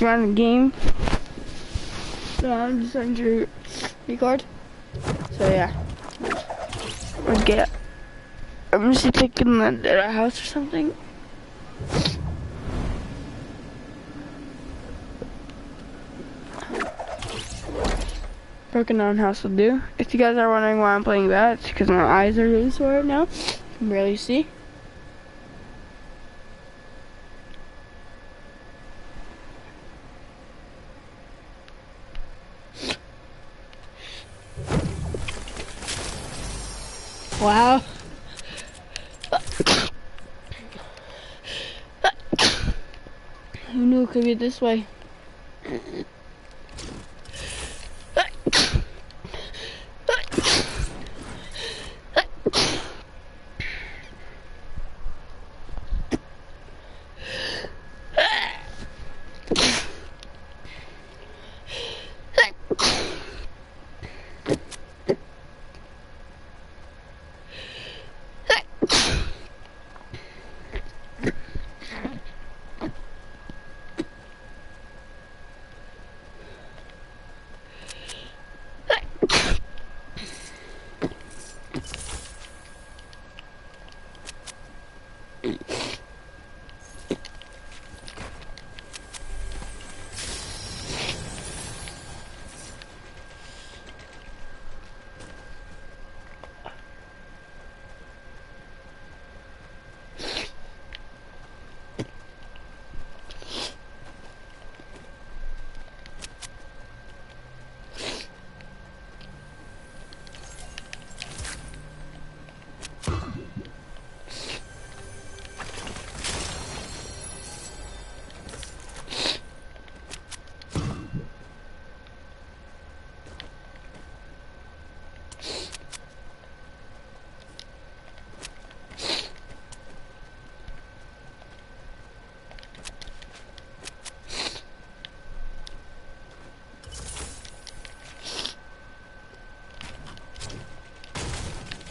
around the game. So I'm just on your record. So yeah. I'm just thinking at a house or something. Broken down house will do. If you guys are wondering why I'm playing that, it's because my eyes are really sore right now. You can barely see. Wow. Who knew it could be this way?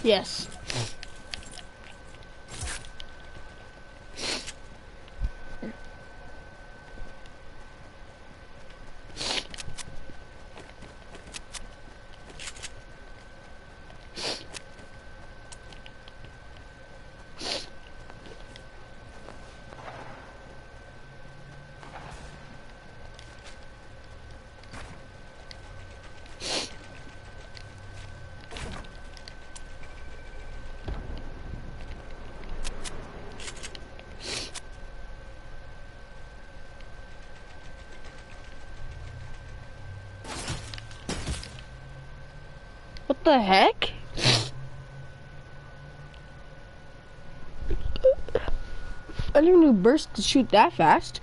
Yes. What the heck? I didn't know burst to shoot that fast.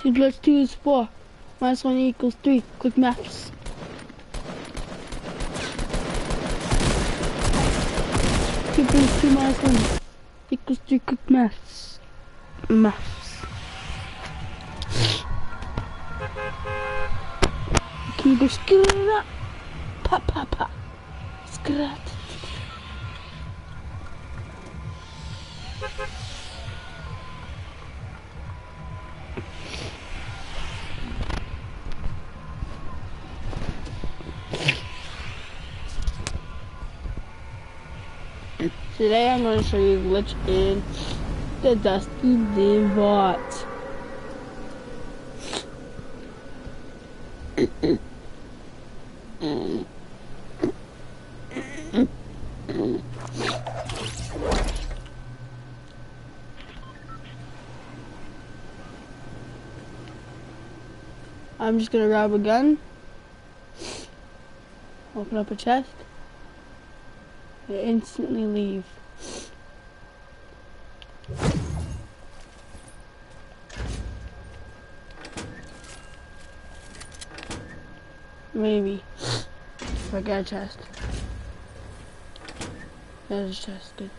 Two plus two is 4. Minus 1 equals 3. Quick maths. Two plus two minus 1 equals 3. Quick maths. Maths. Can you go skrat? Pa pa pa. Skrat. Today I'm going to show you a glitch in the Dusty Divot. I'm just going to grab a gun, open up a chest. Instantly leave. Maybe. If I get a chest. There's a chest, good.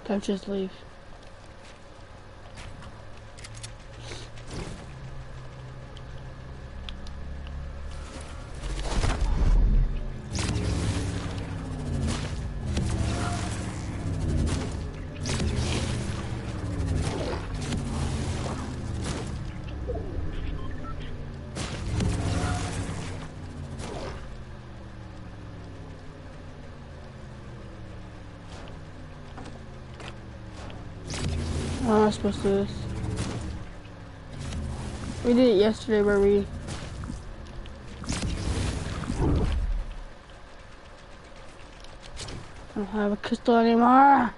Don't just leave. How am I supposed to do this? We did it yesterday where we... I don't have a crystal anymore.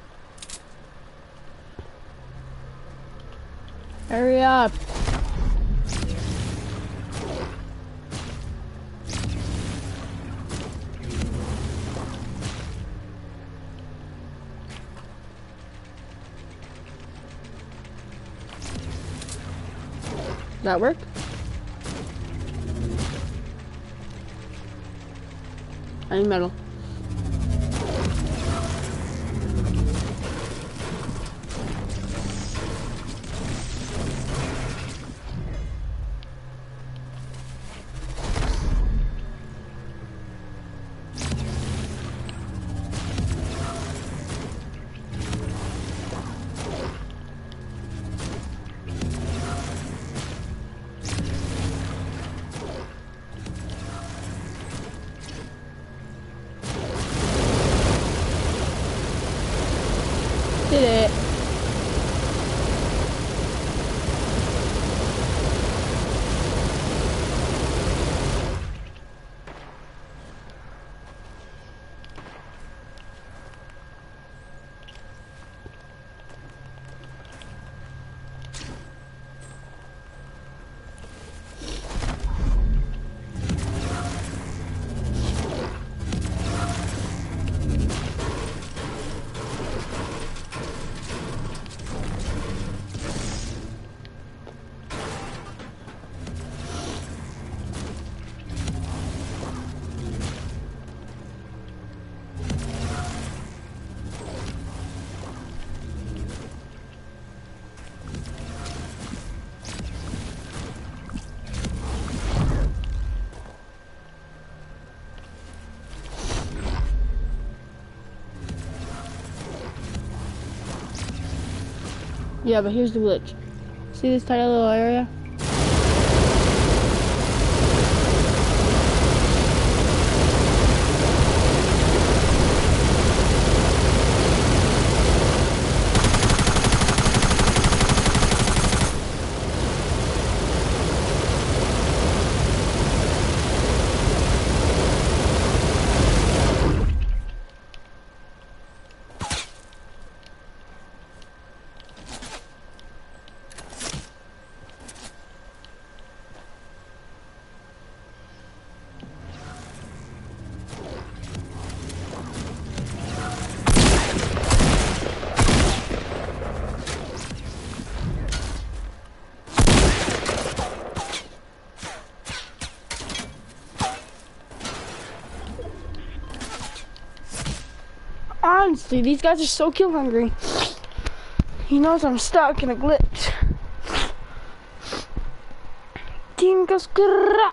Hurry up. That work? I need metal. Did it. Yeah, but here's the glitch. See this tiny little area? Honestly, these guys are so kill hungry. He knows I'm stuck in a glitch. Dingo skra.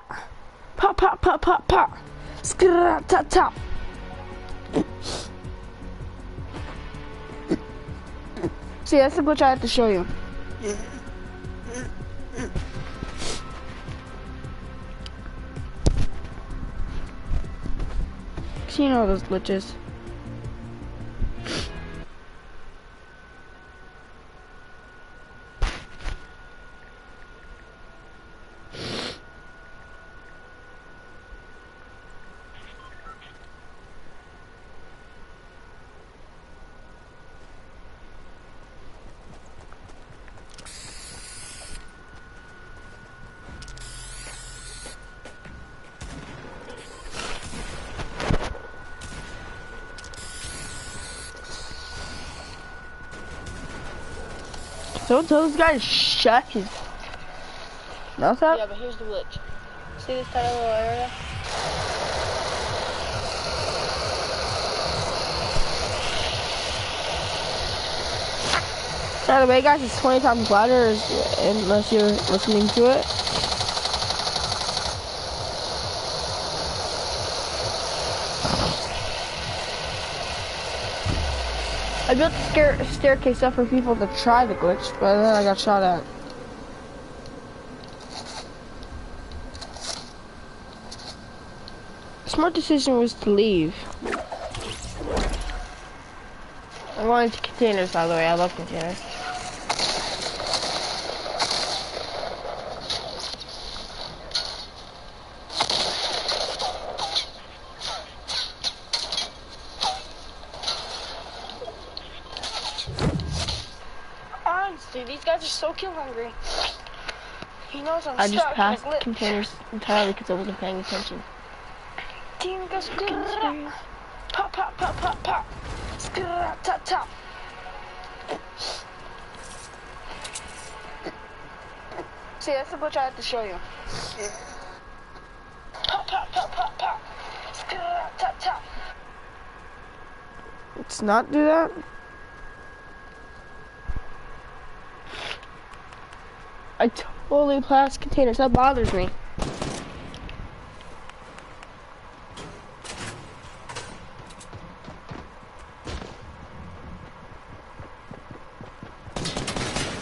Pop, pop, pop, pop, pop. Skra, ta, ta. See, that's the glitch I have to show you. You know those glitches. So tell this guy to shut his mouth up. Yeah, but here's the glitch. See this tiny little area? By the way, guys, it's 20 times louder unless you're listening to it. I built a staircase up for people to try the glitch, but then I got shot at. Smart decision was to leave. I'm going to containers, by the way. I love containers. Honestly, these guys are so kill hungry. He knows I'm I just stuck. passed containers entirely because I wasn't paying attention. Team goes pop, pop, pop, pop, pop. Tap, tap. See, that's the glitch I have to show you. Pop, pop, pop, pop, pop. Tap, tap. Let's not do that. I totally passed containers. That bothers me.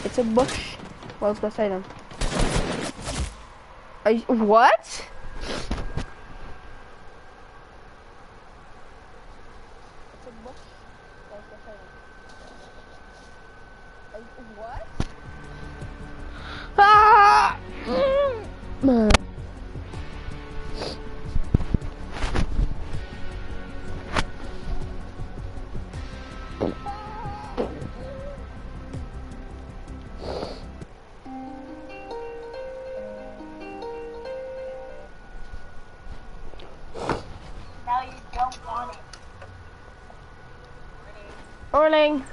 It's a bush. Well, it's beside him. What? It's a bush. Well, it's beside him. What? Ah! Now you don't want it. Morning.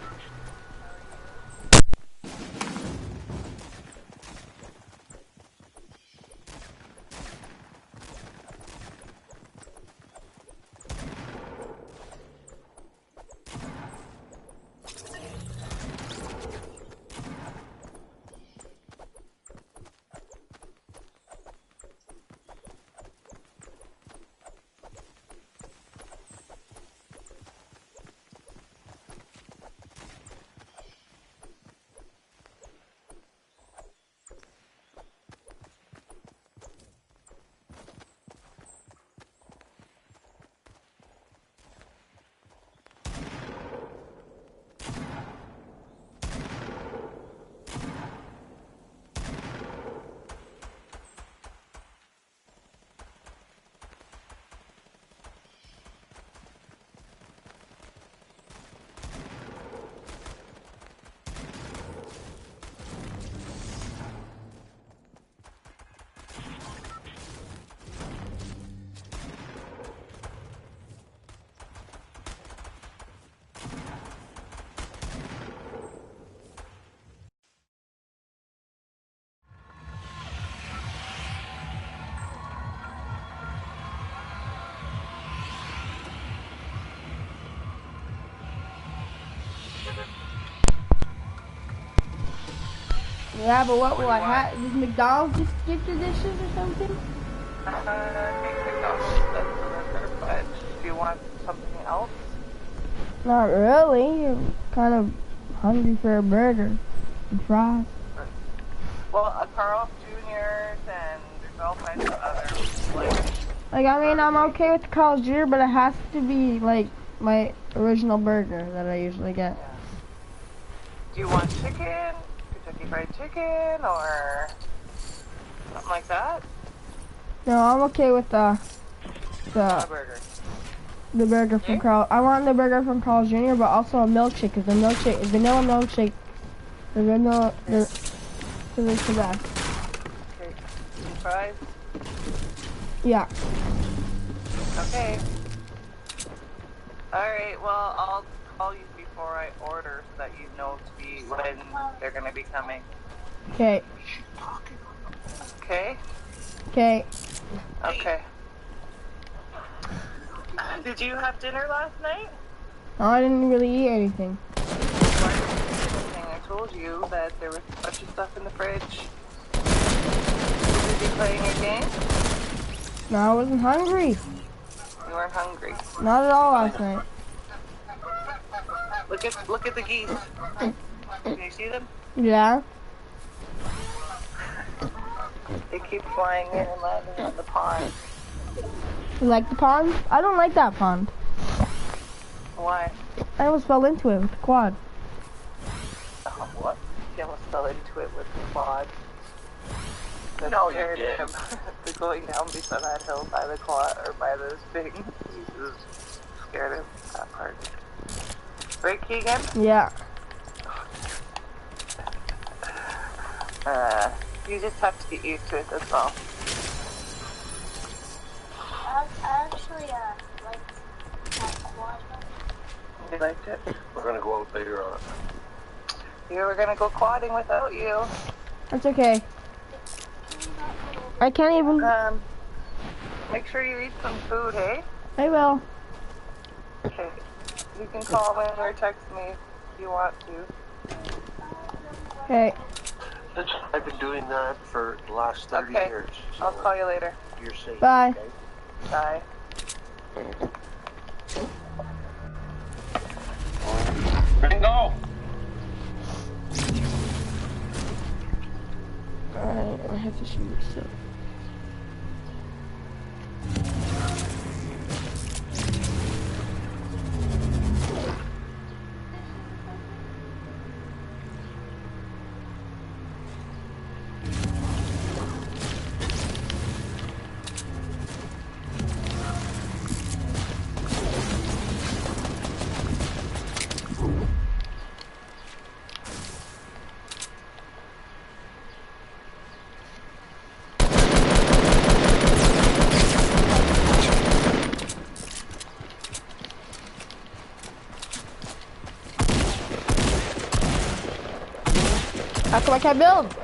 Yeah, but what will I have? Does McDonald's just get the dishes or something? But do you want something else? Not really. I'm kind of hungry for a burger and fries. Well, a Carl's Jr.'s and there's all kinds of other, Like, I mean, I'm okay with the Carl's Jr., but it has to be, like, my original burger that I usually get. Yeah. Do you want chicken? Kentucky Fried Chicken or something like that? No, I'm okay with the Burger. the burger from Carl. I want the burger from Carl's Jr., but also a milkshake, because the milkshake, vanilla milkshake, the vanilla, is the best. Okay. Some fries? Yeah. Okay. Alright, well, I'll call you before I order so that you know to be when They're gonna be coming. Okay. Okay? Okay. Okay. Did you have dinner last night? No, I didn't really eat anything. Why didn't you eat anything? I told you that there was a bunch of stuff in the fridge. Were you playing a game? No, I wasn't hungry. You weren't hungry. Not at all last night. Look at the geese. Can you see them? Yeah. They keep flying in and landing on the pond. You like the pond? I don't like that pond. Why? I almost fell into it with the quad. Oh, what? He almost fell into it with the quad. That scared him. They're going down beside that hill by the quad or by those things. Jesus, scared him. That part. Right, Keegan? Yeah. You just have to get used to it. That's all. I actually liked that quad. You liked it? We're gonna go out later on. You were gonna go quadding without you. That's okay. I can't even. Make sure you eat some food, hey? I will. Okay. You can call me or text me if you want to. Okay. I've been doing that for the last 30 Okay. years. I'll call you later. You're safe. Bye. Okay? Bye. Bingo! Alright, I have to shoot stuff. How come I can't build?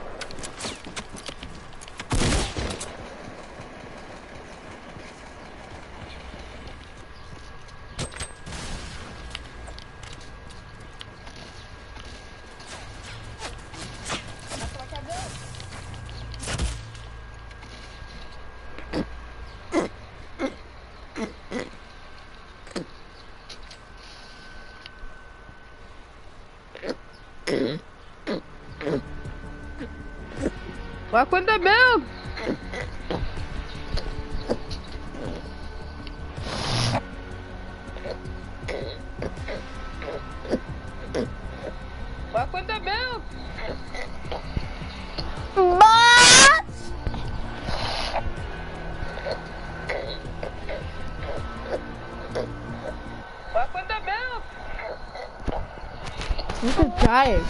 Why couldn't I build? Why couldn't I build? What? Why couldn't I build? Look at guys.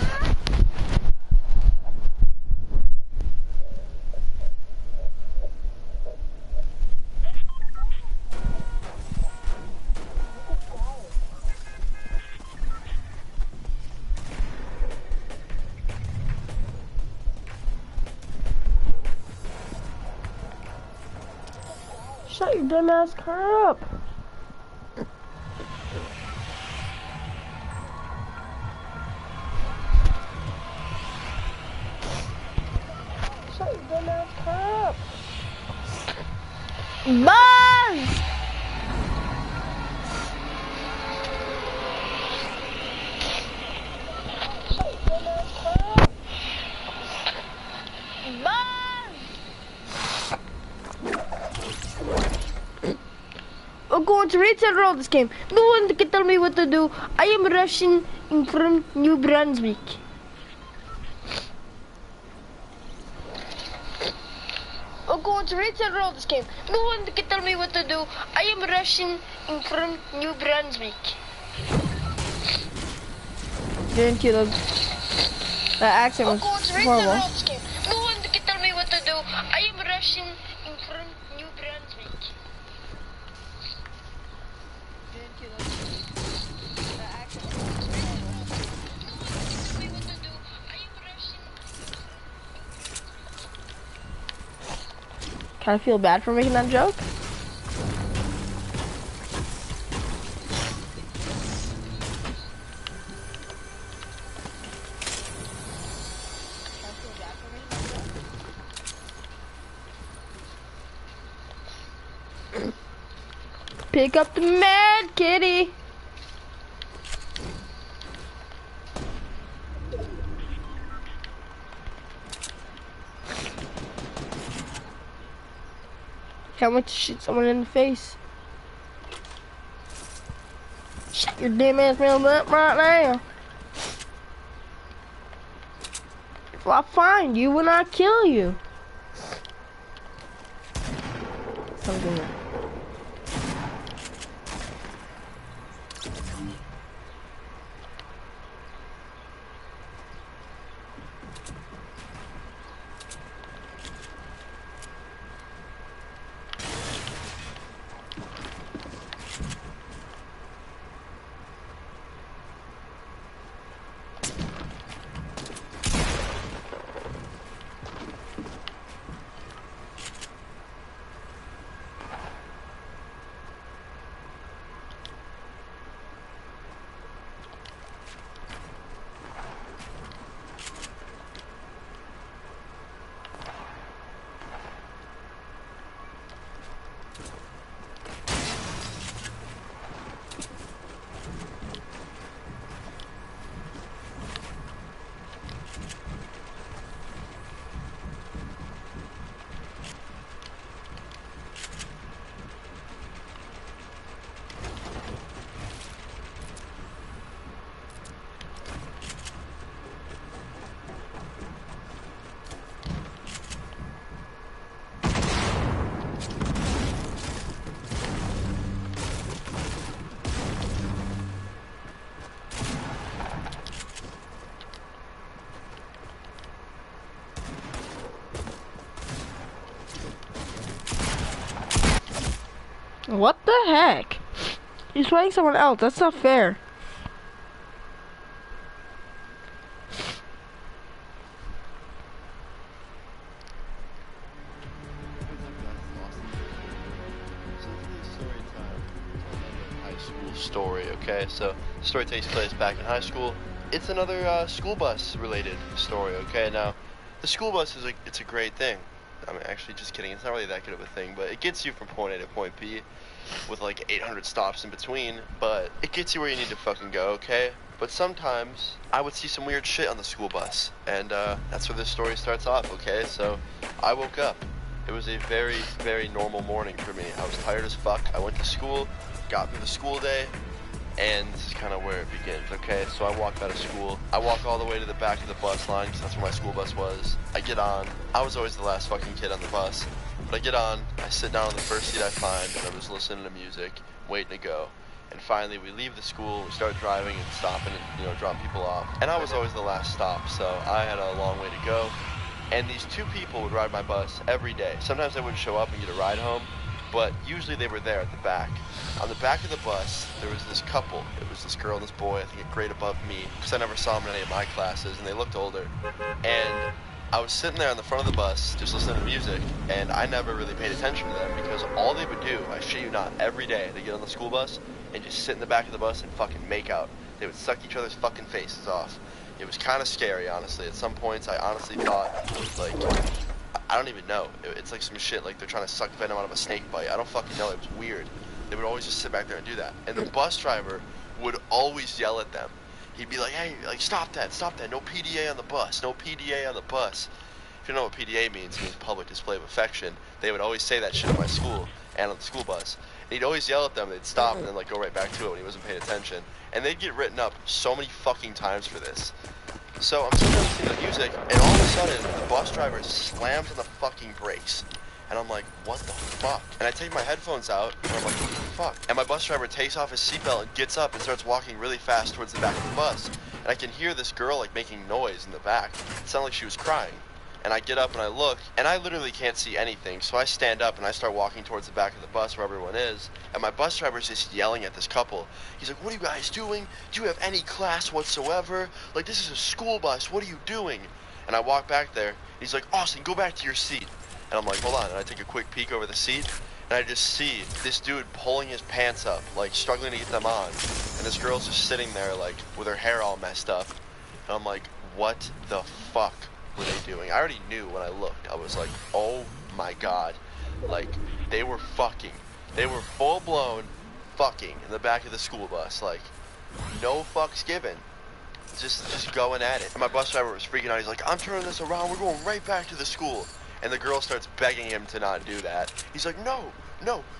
Shut your dumb ass car up. Shut your dumb ass car up. Buzz! Shut your dumb ass car up. Buzz! I'm going to retail roll this game. No one can tell me what to do. I am Russian from New Brunswick. I'm going to retail roll this game. No one can tell me what to do. I am Russian from New Brunswick. Didn't kill him. That accent was horrible. No one can tell me what to do. I am Russian from New Brunswick. Didn't kill him. That accent was horrible. No one can tell me what to do. I Kind of feel bad for making that joke. Pick up the med, kitty. Can't wait to shoot someone in the face. Shut your damn ass mouth up right now. If I find you, when I kill you. Something. What the heck? He's playing someone else. That's not fair. Story, okay? So the story takes place back in high school. It's another school bus related story, okay? Now, the school bus is it's a great thing. I mean, actually, just kidding. It's not really that good of a thing, but it gets you from point A to point B with like 800 stops in between, but it gets you where you need to fucking go, okay? But sometimes I would see some weird shit on the school bus, and that's where this story starts off, okay? So I woke up. It was a very, very normal morning for me. I was tired as fuck. I went to school, got through the school day, and this is kind of where it begins, okay? So I walked out of school. I walk all the way to the back of the bus line, because that's where my school bus was. I get on. I was always the last fucking kid on the bus. But I get on, I sit down on the first seat I find, and I'm just listening to music, waiting to go. And finally, we leave the school, we start driving and stopping and, you know, dropping people off. And I was always the last stop, so I had a long way to go. And these two people would ride my bus every day. Sometimes they wouldn't show up and get a ride home, but usually they were there at the back. On the back of the bus, there was this couple. It was this girl and this boy, I think a grade above me, because I never saw them in any of my classes, and they looked older. And I was sitting there on the front of the bus, just listening to music, and I never really paid attention to them, because all they would do, I shit you not, every day, they get on the school bus, and just sit in the back of the bus and fucking make out. They would suck each other's fucking faces off. It was kind of scary, honestly. At some points, I honestly thought it was like, I don't even know. It's like some shit, like they're trying to suck venom out of a snake bite. I don't fucking know. It was weird. They would always just sit back there and do that. And the bus driver would always yell at them. He'd be like, hey, like, stop that, no PDA on the bus, no PDA on the bus. If you know what PDA means, it means public display of affection. They would always say that shit at my school and on the school bus. And he'd always yell at them, they'd stop and then like go right back to it when he wasn't paying attention. And they'd get written up so many fucking times for this. So I'm sitting there listening to the music, and all of a sudden, the bus driver slams on the fucking brakes. And I'm like, what the fuck? And I take my headphones out, and I'm like, what the fuck? And my bus driver takes off his seatbelt and gets up and starts walking really fast towards the back of the bus. And I can hear this girl, like, making noise in the back. It sounded like she was crying. And I get up and I look, and I literally can't see anything. So I stand up and I start walking towards the back of the bus where everyone is. And my bus driver's just yelling at this couple. He's like, what are you guys doing? Do you have any class whatsoever? Like, this is a school bus. What are you doing? And I walk back there. And he's like, Austin, go back to your seat. And I'm like, hold on. And I take a quick peek over the seat, and I just see this dude pulling his pants up, like struggling to get them on. And this girl's just sitting there, like, with her hair all messed up. And I'm like, what the fuck were they doing? I already knew when I looked. I was like, oh my god. Like, they were fucking. They were full-blown fucking in the back of the school bus. Like, no fucks given. Just going at it. And my bus driver was freaking out. He's like, I'm turning this around. We're going right back to the school. And the girl starts begging him to not do that. He's like, no,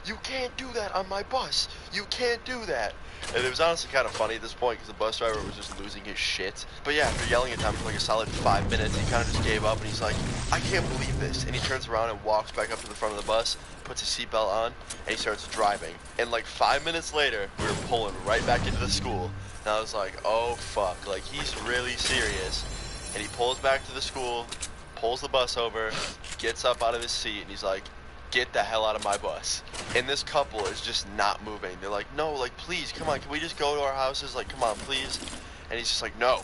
you can't do that on my bus. You can't do that. And it was honestly kind of funny at this point because the bus driver was just losing his shit. But yeah, after yelling at him for like a solid 5 minutes, he kind of just gave up and he's like, I can't believe this. And he turns around and walks back up to the front of the bus, puts his seatbelt on, and he starts driving. And like 5 minutes later, we were pulling right back into the school. And I was like, oh fuck, like he's really serious. And he pulls back to the school, pulls the bus over, gets up out of his seat, and he's like, get the hell out of my bus. And this couple is just not moving. They're like, no, like, please, come on, can we just go to our houses? Like, come on, please. And he's just like, no,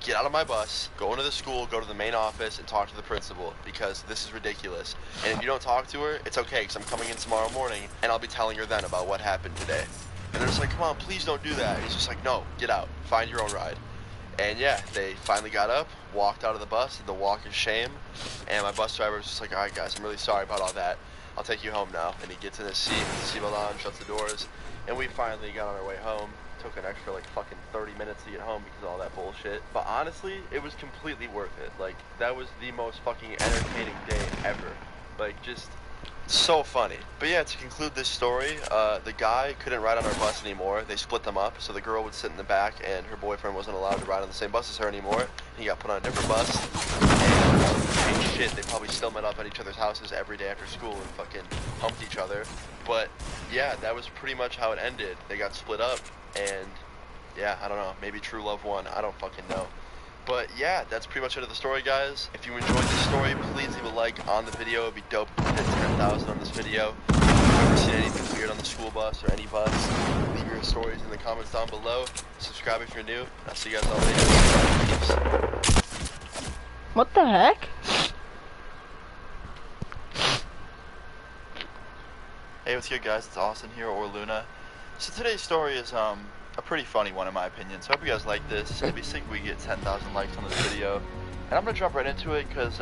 get out of my bus, go into the school, go to the main office, and talk to the principal, because this is ridiculous. And if you don't talk to her, it's okay, because I'm coming in tomorrow morning, and I'll be telling her then about what happened today. And they're just like, come on, please don't do that. And he's just like, no, get out, find your own ride. And yeah, they finally got up, walked out of the bus, did the walk of shame, and my bus driver was just like, alright guys, I'm really sorry about all that. I'll take you home now. And he gets in his seat, puts the seatbelt on, shuts the doors, and we finally got on our way home. Took an extra like fucking 30 minutes to get home because of all that bullshit. But honestly, it was completely worth it. Like, that was the most fucking entertaining day ever. Like, just so funny. But yeah, to conclude this story, the guy couldn't ride on our bus anymore. They split them up, so the girl would sit in the back, and her boyfriend wasn't allowed to ride on the same bus as her anymore. He got put on a different bus, and shit, they probably still met up at each other's houses every day after school and fucking humped each other. But yeah, that was pretty much how it ended. They got split up, and yeah, I don't know, maybe true love won. I don't fucking know. But yeah, that's pretty much it of the story, guys. If you enjoyed this story, please leave a like on the video. It'd be dope if you hit 10,000 on this video. If you've ever seen anything weird on the school bus or any bus, leave your stories in the comments down below. Subscribe if you're new. I'll see you guys all later. Peace. What the heck? Hey, what's good, guys? It's Austin here, or Luna. So today's story is a pretty funny one in my opinion. So I hope you guys like this. It'd be sick if we get 10,000 likes on this video. And I'm gonna jump right into it because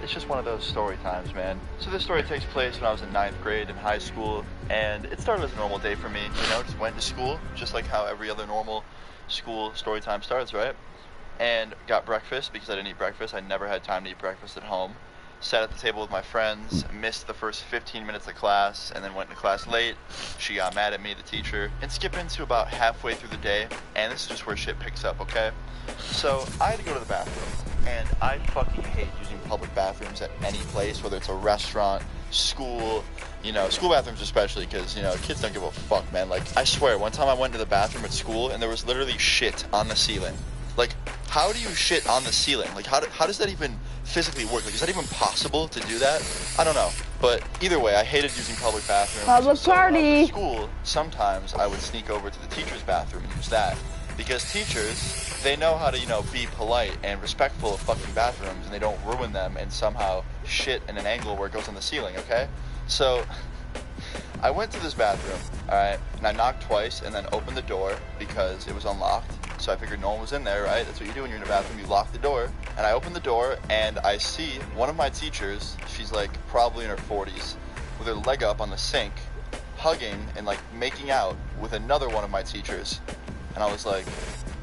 it's just one of those story times, man. So this story takes place when I was in 9th grade in high school, and it started as a normal day for me. You know, just went to school, just like how every other normal school story time starts, right? And got breakfast because I didn't eat breakfast. I never had time to eat breakfast at home. Sat at the table with my friends, missed the first 15 minutes of class, and then went to class late. She got mad at me, the teacher, and skip into about halfway through the day, and this is just where shit picks up, okay? So I had to go to the bathroom, and I fucking hate using public bathrooms at any place, whether it's a restaurant, school, you know, school bathrooms especially, because, you know, kids don't give a fuck, man. Like, I swear, one time I went to the bathroom at school, and there was literally shit on the ceiling. Like, how do you shit on the ceiling? Like, how does that even physically work? Like, is that even possible to do that? I don't know. But either way, I hated using public bathrooms. Public party. At school, sometimes I would sneak over to the teacher's bathroom and use that. Because teachers, they know how to, you know, be polite and respectful of fucking bathrooms, and they don't ruin them and somehow shit in an angle where it goes on the ceiling, okay? So, I went to this bathroom, alright, and I knocked twice and then opened the door because it was unlocked. So I figured no one was in there, right? That's what you do when you're in a bathroom, you lock the door. And I open the door, and I see one of my teachers, she's like probably in her 40s, with her leg up on the sink, hugging and like making out with another one of my teachers. And I was like,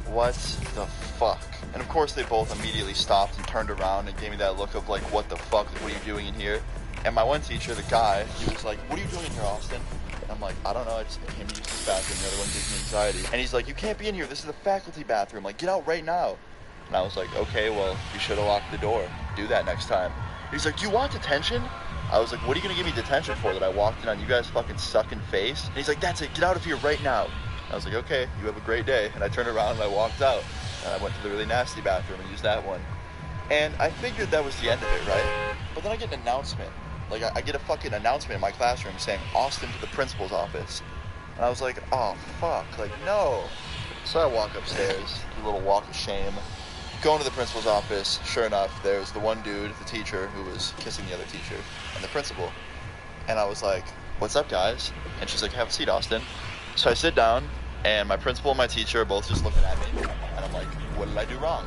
what the fuck? And of course they both immediately stopped and turned around and gave me that look of like, what the fuck, what are you doing in here? And my one teacher, the guy, he was like, what are you doing in here, Austin? And I'm like, I don't know, I just came to use this bathroom, the other one gives me anxiety. And he's like, you can't be in here, this is the faculty bathroom, like, get out right now. And I was like, okay, well, you should have locked the door. Do that next time. He's like, you want detention? I was like, what are you gonna give me detention for, that I walked in on you guys fucking sucking face? And he's like, that's it, get out of here right now. And I was like, okay, you have a great day. And I turned around and I walked out. And I went to the really nasty bathroom and used that one. And I figured that was the end of it, right? But then I get an announcement. Like, I get a fucking announcement in my classroom saying, Austin to the principal's office. And I was like, oh, fuck, like, no. So I walk upstairs, do a little walk of shame, Going to the principal's office, sure enough, there's the one dude, the teacher, who was kissing the other teacher, and the principal. And I was like, what's up, guys? And she's like, have a seat, Austin. So I sit down, and my principal and my teacher are both just looking at me, and I'm like, what did I do wrong?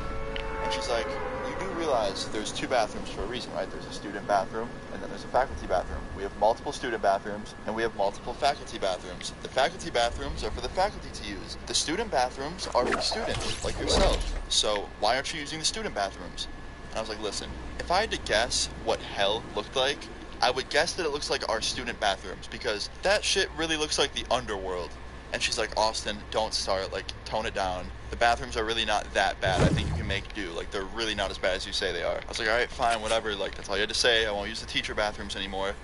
And she's like, you do realize there's 2 bathrooms for a reason, right? There's a student bathroom, and then there's a faculty bathroom. We have multiple student bathrooms, and we have multiple faculty bathrooms. The faculty bathrooms are for the faculty to use. The student bathrooms are for students, like yourself. So why aren't you using the student bathrooms? And I was like, listen, if I had to guess what hell looked like, I would guess that it looks like our student bathrooms, because that shit really looks like the underworld. And she's like, Austin, don't start, like, tone it down. The bathrooms are really not that bad. I think you can make do. Like, they're really not as bad as you say they are. I was like, all right, fine, whatever. Like, that's all you had to say. I won't use the teacher bathrooms anymore.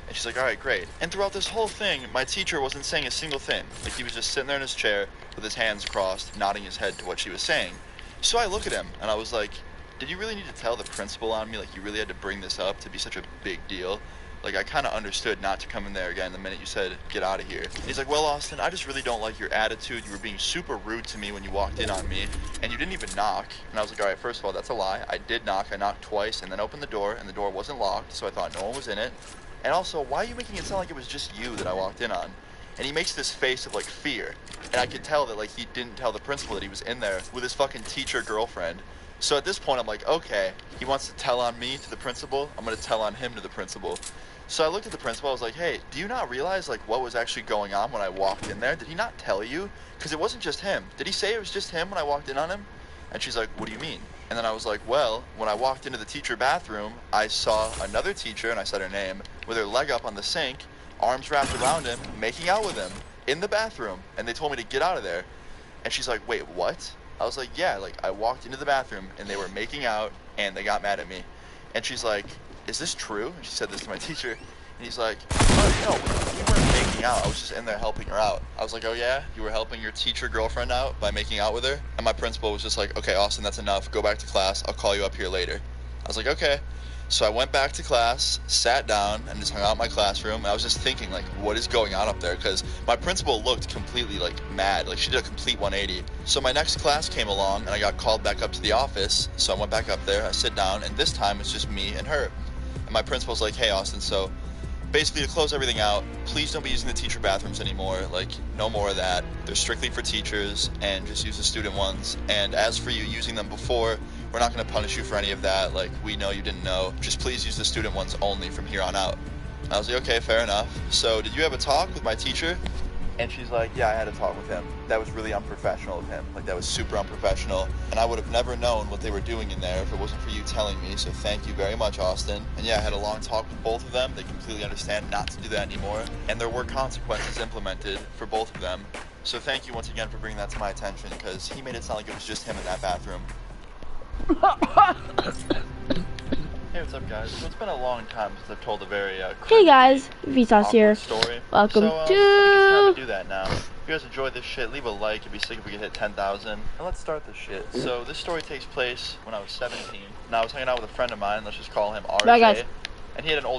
And she's like, all right, great. And throughout this whole thing, my teacher wasn't saying a single thing. Like, he was just sitting there in his chair with his hands crossed, nodding his head to what she was saying. So I look at him, and I was like, did you really need to tell the principal on me? Like, you really had to bring this up to be such a big deal? Like, I kind of understood not to come in there again the minute you said, get out of here. And he's like, well, Austin, I just really don't like your attitude. You were being super rude to me when you walked in on me, and you didn't even knock. And I was like, all right, first of all, that's a lie. I did knock. I knocked twice and then opened the door, and the door wasn't locked, so I thought no one was in it. And also, why are you making it sound like it was just you that I walked in on? And he makes this face of, like, fear. And I could tell that, like, he didn't tell the principal that he was in there with his fucking teacher girlfriend. So at this point, I'm like, okay, he wants to tell on me to the principal. I'm going to tell on him to the principal. So I looked at the principal, I was like, hey, do you not realize, like, what was actually going on when I walked in there? Did he not tell you? Because it wasn't just him. Did he say it was just him when I walked in on him? And she's like, what do you mean? And then I was like, well, when I walked into the teacher bathroom, I saw another teacher, and I said her name, with her leg up on the sink, arms wrapped around him, making out with him in the bathroom. And they told me to get out of there. And she's like, wait, what? I was like, yeah, like, I walked into the bathroom, and they were making out, and they got mad at me. And she's like, is this true? And she said this to my teacher, and he's like, oh, no, we weren't making out. I was just in there helping her out. I was like, oh, yeah? You were helping your teacher girlfriend out by making out with her? And my principal was just like, okay, Austin, that's enough. Go back to class. I'll call you up here later. I was like, okay. So I went back to class, sat down, and just hung out in my classroom. And I was just thinking, like, what is going on up there? Because my principal looked completely, like, mad. Like, she did a complete 180. So my next class came along, and I got called back up to the office. So I went back up there. I sit down, and this time it's just me and her. And my principal's like, hey, Austin, so basically to close everything out, please don't be using the teacher bathrooms anymore. Like, no more of that. They're strictly for teachers, and just use the student ones. And as for you using them before, we're not going to punish you for any of that. Like, we know you didn't know. Just please use the student ones only from here on out. I was like, okay, fair enough. So did you have a talk with my teacher? And she's like, yeah, I had a talk with him. That was really unprofessional of him. Like, that was super unprofessional. And I would have never known what they were doing in there if it wasn't for you telling me. So thank you very much, Austin. And yeah, I had a long talk with both of them. They completely understand not to do that anymore. And there were consequences implemented for both of them. So thank you once again for bringing that to my attention, because he made it sound like it was just him in that bathroom. Hey, what's up, guys? So it's been a long time since I've told a very hey guys, Vitas here. Story. Welcome so, I think it's time to do that now. If you guys enjoyed this shit, leave a like. It'd be sick if we could hit 10,000. And let's start this shit. So this story takes place when I was 17. And I was hanging out with a friend of mine. Let's just call him RJ. Bye, guys. And he had an older